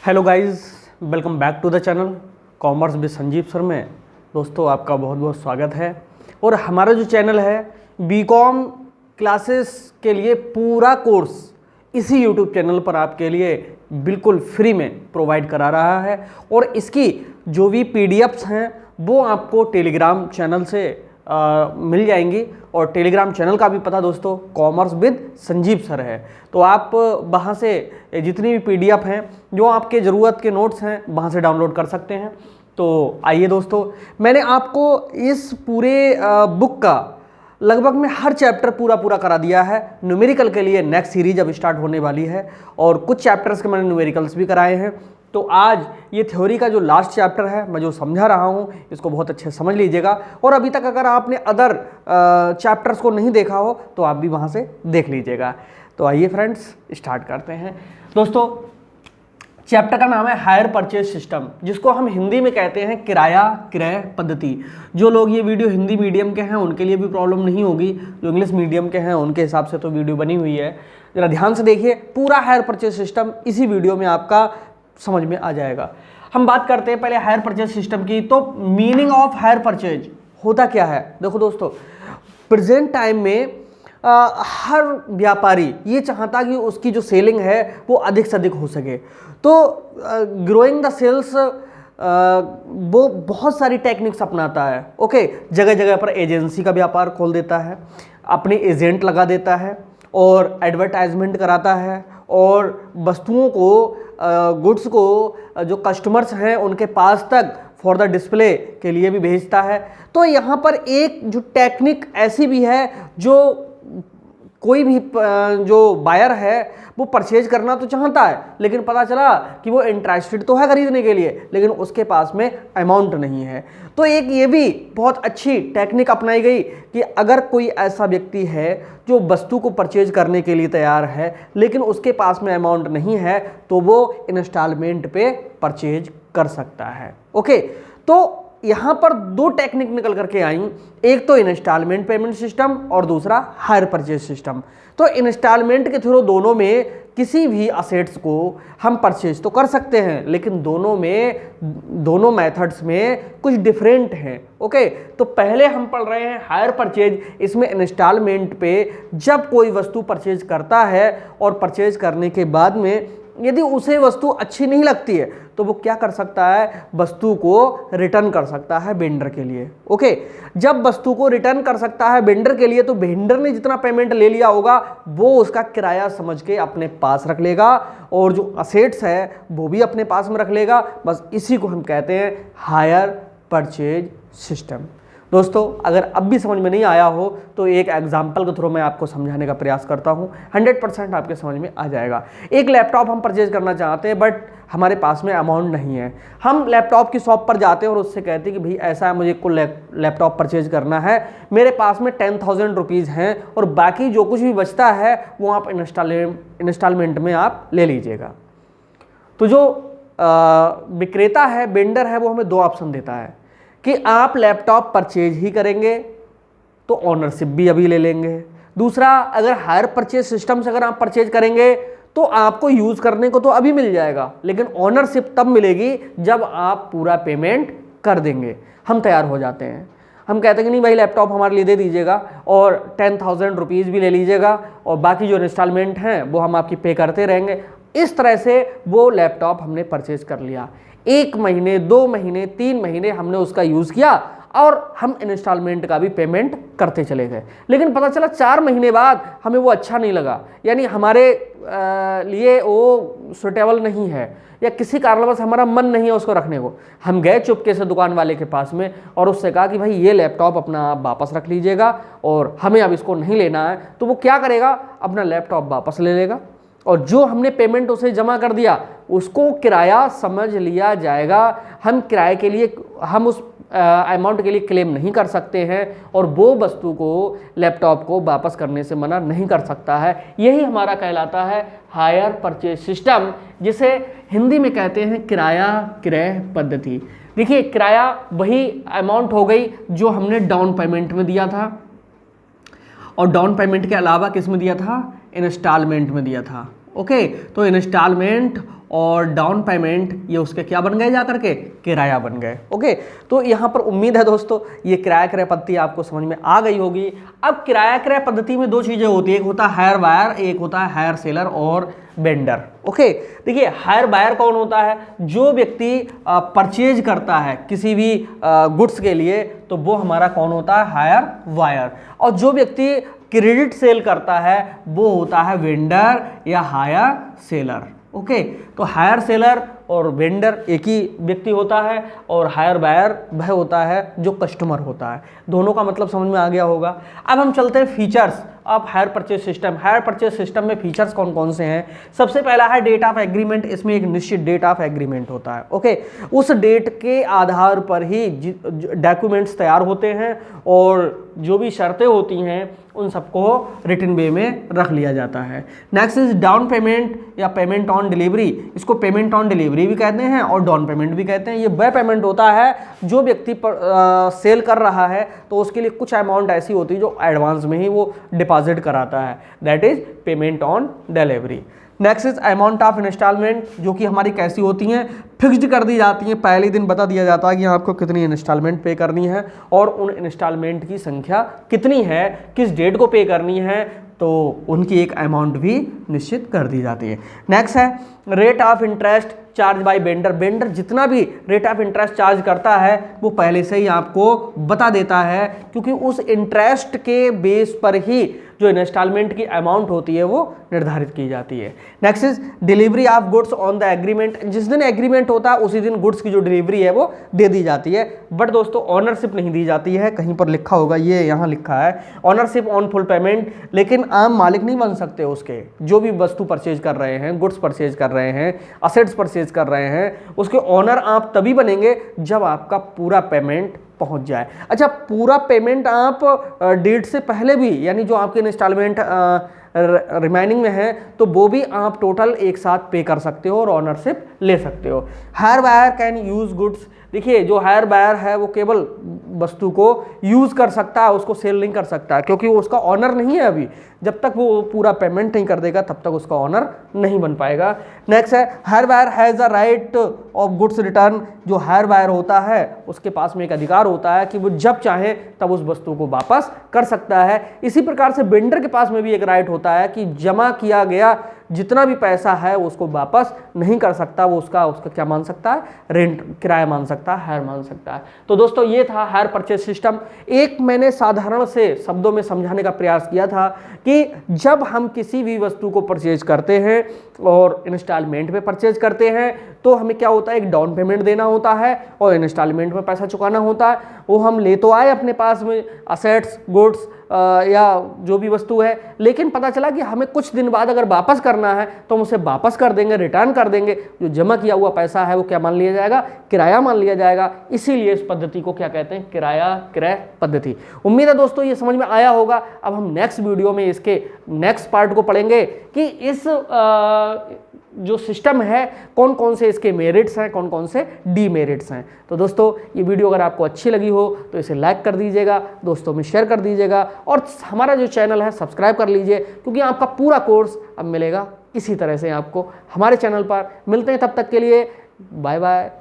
Hello guys, welcome back to the channel commerce with Sanjeev sir में। दोस्तों आपका बहुत बहुत स्वागत है। और हमारा जो चैनल है बीकॉम क्लासेस के लिए पूरा कोर्स इसी यूट्यूब चैनल पर आपके लिए बिल्कुल फ्री में प्रोवाइड करा रहा है। और इसकी जो भी पीडीएफ्स हैं वो आपको टेलीग्राम चैनल से मिल जाएंगी। और टेलीग्राम चैनल का भी पता दोस्तों कॉमर्स विद संजीव सर है। तो आप वहाँ से जितनी भी पीडीएफ हैं जो आपके ज़रूरत के नोट्स हैं वहाँ से डाउनलोड कर सकते हैं। तो आइए दोस्तों, मैंने आपको इस पूरे बुक का लगभग में हर चैप्टर पूरा करा दिया है। न्यूमेरिकल के लिए नेक्स्ट सीरीज अब स्टार्ट होने वाली है और कुछ चैप्टर्स के मैंने न्यूमेरिकल्स भी कराए हैं। तो आज ये थ्योरी का जो लास्ट चैप्टर है मैं जो समझा रहा हूँ इसको बहुत अच्छे से समझ लीजिएगा। और अभी तक अगर आपने अदर चैप्टर्स को नहीं देखा हो तो आप भी वहाँ से देख लीजिएगा। तो आइए फ्रेंड्स स्टार्ट करते हैं। दोस्तों चैप्टर का नाम है हायर परचेज सिस्टम, जिसको हम हिंदी में कहते हैं किराया क्रय पद्धति। जो लोग ये वीडियो हिंदी मीडियम के हैं उनके लिए भी प्रॉब्लम नहीं होगी, जो इंग्लिश मीडियम के हैं उनके हिसाब से तो वीडियो बनी हुई है। जरा ध्यान से देखिए, पूरा हायर परचेज सिस्टम इसी वीडियो में आपका समझ में आ जाएगा। हम बात करते हैं पहले हायर परचेज सिस्टम की। तो मीनिंग ऑफ हायर परचेज होता क्या है? देखो दोस्तों, प्रेजेंट टाइम में हर व्यापारी ये चाहता कि उसकी जो सेलिंग है वो अधिक से अधिक हो सके। तो ग्रोइंग द सेल्स वो बहुत सारी टेक्निक्स अपनाता है। ओके, जगह जगह पर एजेंसी का व्यापार खोल देता है, अपने एजेंट लगा देता है और एडवर्टाइजमेंट कराता है और वस्तुओं को गुड्स को जो कस्टमर्स हैं उनके पास तक फॉर द डिस्प्ले के लिए भी भेजता है। तो यहाँ पर एक जो टेक्निक ऐसी भी है जो कोई भी जो बायर है वो परचेज करना तो चाहता है, लेकिन पता चला कि वो इंटरेस्टेड तो है खरीदने के लिए लेकिन उसके पास में अमाउंट नहीं है। तो एक ये भी बहुत अच्छी टेक्निक अपनाई गई कि अगर कोई ऐसा व्यक्ति है जो वस्तु को परचेज करने के लिए तैयार है लेकिन उसके पास में अमाउंट नहीं है तो वो इंस्टॉलमेंट पे परचेज कर सकता है। ओके, तो यहाँ पर दो टेक्निक निकल करके आई, एक तो इंस्टॉलमेंट पेमेंट सिस्टम और दूसरा हायर परचेज सिस्टम। तो इंस्टॉलमेंट के थ्रू दोनों में किसी भी असेट्स को हम परचेज तो कर सकते हैं लेकिन दोनों मेथड्स में कुछ डिफरेंट हैं। ओके, तो पहले हम पढ़ रहे हैं हायर परचेज। इसमें इंस्टॉलमेंट पे जब कोई वस्तु परचेज करता है और परचेज करने के बाद में यदि उसे वस्तु अच्छी नहीं लगती है तो वो क्या कर सकता है, वस्तु को रिटर्न कर सकता है वेंडर के लिए। ओके, जब वस्तु को रिटर्न कर सकता है वेंडर के लिए तो वेंडर ने जितना पेमेंट ले लिया होगा वो उसका किराया समझ के अपने पास रख लेगा और जो असेट्स है वो भी अपने पास में रख लेगा। बस इसी को हम कहते हैं हायर परचेज सिस्टम। दोस्तों अगर अब भी समझ में नहीं आया हो तो एक एग्जाम्पल के थ्रू मैं आपको समझाने का प्रयास करता हूं, 100% आपके समझ में आ जाएगा। एक लैपटॉप हम परचेज करना चाहते हैं बट हमारे पास में अमाउंट नहीं है। हम लैपटॉप की शॉप पर जाते हैं और उससे कहते हैं कि भाई ऐसा है, मुझे कुल लैपटॉप परचेज करना है, मेरे पास में 10,000 रुपीज़ हैं और बाकी जो कुछ भी बचता है वो आप इंस्टॉलमेंट में आप ले लीजिएगा। तो जो विक्रेता है, वेंडर है, वो हमें दो ऑप्शन देता है कि आप लैपटॉप परचेज ही करेंगे तो ऑनरशिप भी अभी ले लेंगे। दूसरा, अगर हायर परचेज सिस्टम से अगर आप परचेज करेंगे तो आपको यूज करने को तो अभी मिल जाएगा लेकिन ऑनरशिप तब मिलेगी जब आप पूरा पेमेंट कर देंगे। हम तैयार हो जाते हैं, हम कहते हैं कि नहीं भाई लैपटॉप हमारे लिए दे दीजिएगा और 10,000 रुपीज़ भी ले लीजिएगा और बाकी जो इंस्टॉलमेंट हैं वो हम आपकी पे करते रहेंगे। इस तरह से वो लैपटॉप हमने परचेज कर लिया। 1 महीने, 2 महीने, 3 महीने हमने उसका यूज़ किया और हम इंस्टॉलमेंट का भी पेमेंट करते चले गए। लेकिन पता चला 4 महीने बाद हमें वो अच्छा नहीं लगा, यानी हमारे लिए वो सुटेबल नहीं है या किसी कारणवश हमारा मन नहीं है उसको रखने को। हम गए चुपके से दुकान वाले के पास में और उससे कहा कि भाई ये लैपटॉप अपना आप वापस रख लीजिएगा और हमें अब इसको नहीं लेना है। तो वो क्या करेगा, अपना लैपटॉप वापस ले लेगा और जो हमने पेमेंट उसे जमा कर दिया उसको किराया समझ लिया जाएगा। हम किराए के लिए हम उस अमाउंट के लिए क्लेम नहीं कर सकते हैं और वो वस्तु को, लैपटॉप को वापस करने से मना नहीं कर सकता है। यही हमारा कहलाता है हायर परचेज सिस्टम, जिसे हिंदी में कहते हैं किराया क्रय पद्धति। देखिए, किराया वही अमाउंट हो गई जो हमने डाउन पेमेंट में दिया था और डाउन पेमेंट के अलावा किस में दिया था, इंस्टॉलमेंट में दिया था। ओके, तो इंस्टॉलमेंट और डाउन पेमेंट ये उसके क्या बन गए जा करके, किराया बन गए। ओके, तो यहाँ पर उम्मीद है दोस्तों ये किराया क्रय पद्धति आपको समझ में आ गई होगी। अब किराया क्रय पद्धति में दो चीजें होती है, एक होता है हायर बायर, एक होता है हायर सेलर और वेंडर। ओके, देखिए हायर बायर कौन होता है, जो व्यक्ति परचेज करता है किसी भी गुड्स के लिए, तो वो हमारा कौन होता है, हायर बायर। और जो व्यक्ति क्रेडिट सेल करता है वो होता है वेंडर या हायर सेलर। ओके, तो हायर सेलर और वेंडर एक ही व्यक्ति होता है और हायर बायर वह होता है जो कस्टमर होता है। दोनों का मतलब समझ में आ गया होगा। अब हम चलते हैं features of hire purchase system. Hire purchase system में फीचर्स कौन कौन से हैं। सबसे पहला है डेट ऑफ एग्रीमेंट। इसमें एक निश्चित डेट ऑफ एग्रीमेंट होता है। ओके, उस डेट के आधार पर ही डॉक्यूमेंट्स तैयार होते हैं और जो भी शर्तें होती हैं उन सबको रिटन वे में रख लिया जाता है। नेक्स्ट इज डाउन पेमेंट या पेमेंट ऑन डिलीवरी। इसको पेमेंट ऑन डिलीवरी भी कहते हैं और डाउन पेमेंट भी कहते हैं। ये वह पेमेंट होता है जो व्यक्ति सेल कर रहा है तो उसके लिए कुछ अमाउंट ऐसी होती है जो एडवांस में ही वो डिपॉजिट कराता है, that is payment on delivery. Next is amount of instalment, जो कि हमारी कैसी होती हैं, फिक्स्ड कर दी जाती हैं। पहले दिन बता दिया जाता है कि आपको कितनी इंस्टॉलमेंट पे करनी है और उन इंस्टॉलमेंट की संख्या कितनी है, किस डेट को पे करनी है, तो उनकी एक अमाउंट भी निश्चित कर दी जाती है। नेक्स्ट है rate of interest charge by vendor. Vendor जितना भी रेट ऑफ इंटरेस्ट चार्ज करता है वो पहले से ही आपको बता देता है, क्योंकि उस इंटरेस्ट के बेस पर ही जो इंस्टॉलमेंट की अमाउंट होती है वो निर्धारित की जाती है। Next is delivery of goods on the agreement. जिस दिन एग्रीमेंट होता है उसी दिन गुड्स की जो डिलीवरी है वो दे दी जाती है, बट दोस्तों ऑनरशिप नहीं दी जाती है। कहीं पर लिखा होगा, ये यहाँ लिखा है ऑनरशिप ऑन फुल पेमेंट, लेकिन आम मालिक नहीं बन सकते उसके। जो भी वस्तु परचेज कर रहे हैं, गुड्स परचेज कर रहे हैं, असेट्स परचेज कर रहे हैं, उसके ऑनर आप तभी बनेंगे जब आपका पूरा पेमेंट पहुंच जाए। अच्छा, पूरा पेमेंट आप डेट से पहले भी, यानी जो आपके इंस्टॉलमेंट रिमाइनिंग में है तो वो भी आप टोटल एक साथ पे कर सकते हो और ऑनरशिप ले सकते हो। Hire buyer can use goods. देखिए जो हायर बायर है वो केवल वस्तु को यूज कर सकता है, उसको सेल नहीं कर सकता है, क्योंकि वो उसका ऑनर नहीं है अभी। जब तक वो पूरा पेमेंट नहीं कर देगा तब तक उसका ऑनर नहीं बन पाएगा। नेक्स्ट है hire buyer has a right of goods return. जो हायर बायर होता है उसके पास में एक अधिकार होता है कि वो जब चाहे तब उस वस्तु को वापस कर सकता है। इसी प्रकार से वेंडर के पास में भी एक राइट होता है कि जमा किया गया जितना भी पैसा है उसको वापस नहीं कर सकता, वो उसका क्या मान सकता है, रेंट, किराया मान सकता है, हायर मान सकता है। तो दोस्तों ये था हायर परचेज सिस्टम। एक मैंने साधारण से शब्दों में समझाने का प्रयास किया था कि जब हम किसी भी वस्तु को परचेज करते हैं और इंस्टॉलमेंट पे परचेज करते हैं तो हमें क्या होता है, एक डाउन पेमेंट देना होता है और इंस्टॉलमेंट में पैसा चुकाना होता है। वो हम ले तो आए अपने पास में असेट्स, गुड्स या जो भी वस्तु है, लेकिन पता चला कि हमें कुछ दिन बाद अगर वापस करना है तो हम उसे वापस कर देंगे, रिटर्न कर देंगे। जो जमा किया हुआ पैसा है वो क्या मान लिया जाएगा, किराया मान लिया जाएगा। इसीलिए इस पद्धति को क्या कहते हैं, किराया क्रय पद्धति। उम्मीद है दोस्तों ये समझ में आया होगा। अब हम नेक्स्ट वीडियो में इसके नेक्स्ट पार्ट को पढ़ेंगे कि इस जो सिस्टम है कौन कौन से इसके मेरिट्स हैं, कौन कौन से डीमेरिट्स हैं। तो दोस्तों ये वीडियो अगर आपको अच्छी लगी हो तो इसे लाइक कर दीजिएगा, दोस्तों में शेयर कर दीजिएगा और हमारा जो चैनल है सब्सक्राइब कर लीजिए, क्योंकि आपका पूरा कोर्स अब मिलेगा इसी तरह से आपको हमारे चैनल पर। मिलते हैं तब तक के लिए, बाय बाय।